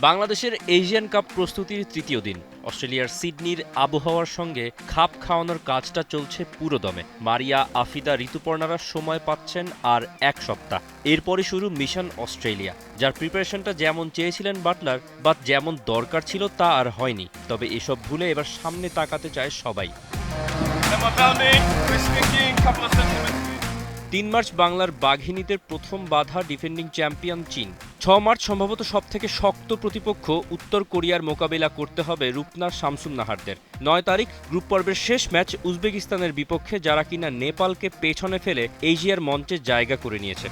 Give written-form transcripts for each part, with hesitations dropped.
বাংলাদেশের Asian cup প্রস্তুতির তৃতীয় দিন। অস্ট্রেলিয়ার সিডনির আবহাওয়ার সঙ্গে খাপ খাওয়ানোর কাজটা চলছে পুরোদমে। মারিয়া, আফিদা, ঋতুপর্ণারা সময় পাচ্ছেন আর এক সপ্তাহ। এরপরই শুরু মিশন অস্ট্রেলিয়া, যার প্রিপারেশনটা যেমন চেয়েছিলেন বাটলার বা যেমন দরকার ছিল তা আর হয়নি। তবে এসব ভুলে এবার সামনে তাকাতে চায় সবাই। ৩ মার্চ বাংলার বাঘিনীদের প্রথম বাধা ডিফেন্ডিং চ্যাম্পিয়ন চীন। ৬ মার্চ সম্ভবত সবথেকে শক্ত প্রতিপক্ষ উত্তর কোরিয়ার মোকাবিলা করতে হবে রূপনার শামসুন্নাহারদের। ৯ তারিখ গ্রুপ পর্বের শেষ ম্যাচ উজবেকিস্তানের বিপক্ষে, যারা কিনা নেপালকে পেছনে ফেলে এশিয়ার মঞ্চে জায়গা করে নিয়েছে।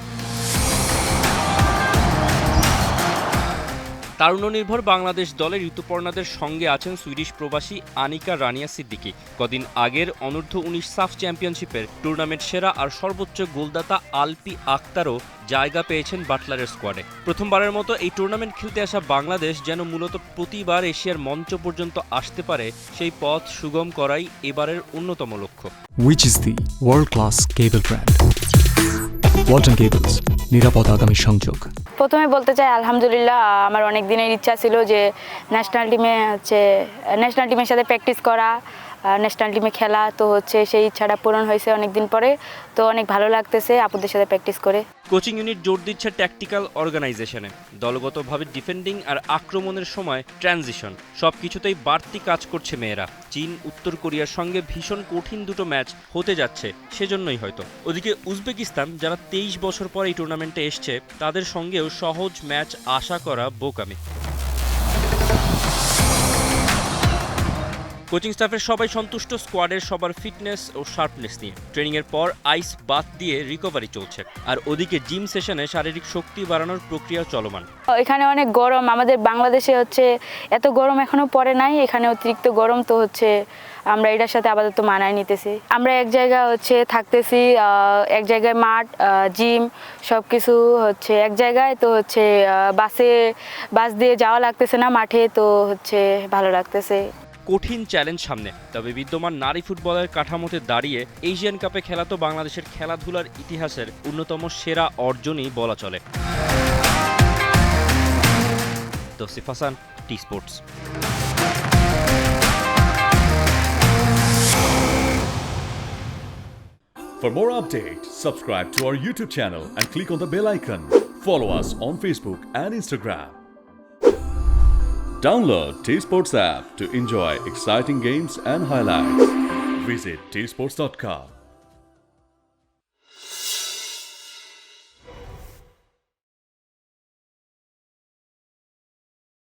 তারুণ্যনির্ভর বাংলাদেশ দলে ঋতুপর্ণাদের সঙ্গে আছেন সুইডিশ প্রবাসী আনিকা রানিয়া সিদ্দিকী। কদিন আগের অনূর্ধ্ব-১৯ সাফ চ্যাম্পিয়নশিপের টুর্নামেন্ট সেরা আর সর্বোচ্চ গোলদাতা আলপি আক্তারও জায়গা পেয়েছেন বাটলারের স্কোয়াডে। প্রথমবারের মতো এই টুর্নামেন্ট খেলতে আসা বাংলাদেশ যেন মূলত প্রতিবার এশিয়ার মঞ্চ পর্যন্ত আসতে পারে, সেই পথ সুগম করাই এবারের অন্যতম লক্ষ্য। Which is the world-class cable brand? Walton cables, নিরাপদ আগামী সংযোগ। প্রথমে বলতে চাই আলহামদুলিল্লাহ, আমার অনেক দিনের ইচ্ছা ছিল যে ন্যাশনাল টিমের সাথে প্র্যাকটিস করা, ন্যাশনাল টিমে খেলা। তো সেই ইচ্ছাটা পূরণ হয়েছে অনেক দিন পরে। তো অনেক ভালো লাগতেছে আপুদের সাথে প্র্যাকটিস করে। কোচিং ইউনিট জোর দিচ্ছে ট্যাকটিক্যাল অর্গানাইজেশনে। দলগতভাবে ডিফেন্ডিং আর আক্রমণের সময় ট্রানজিশন, সবকিছুতেই বাড়তি কাজ করছে মেয়েরা। চীন, উত্তর কোরিয়ার সঙ্গে ভীষণ কঠিন দুটো ম্যাচ হতে যাচ্ছে, সেজন্যই হয়তো। ওদিকে উজবেকিস্তান, যারা 23 বছর পর এই টুর্নামেন্টে এসছে, তাদের সঙ্গেও সহজ ম্যাচ আশা করা বোকামি। কোচিং স্টাফের সবাই সন্তুষ্ট, স্কোয়াডের সবার ফিটনেস ও শার্পনেস নিয়ে। ট্রেনিংয়ের পর আইস বাথ দিয়ে রিকভারি চলছে, আর ওদিকে জিম সেশনে শারীরিক শক্তি বাড়ানোর প্রক্রিয়া চলমান। এখানে অনেক গরম, আমাদের বাংলাদেশে এত গরম এখনো পড়ে নাই, এখানে অতিরিক্ত গরম। তো আমরা এটার সাথে আপাতত মানায় নিতেছি। আমরা এক জায়গায় থাকতেছি, এক জায়গায় মাঠ, জিম সব কিছু এক জায়গায়। তো বাস দিয়ে যাওয়া লাগতেছে না মাঠে, তো ভালো লাগতেছে। কঠিন চ্যালেঞ্জ সামনে, তবে বিদ্যমান নারী ফুটবলের কাঠামোতে দাঁড়িয়ে এশিয়ান কাপে খেলা তো বাংলাদেশের খেলাধুলার ইতিহাসের অন্যতম সেরা অর্জনই বলা চলে। Tausif Hasan, T Sports. For more updates, subscribe to our YouTube channel and click on the bell icon. Follow us on Facebook and Instagram. Download T-Sports app to enjoy exciting games and highlights. Visit tsports.com.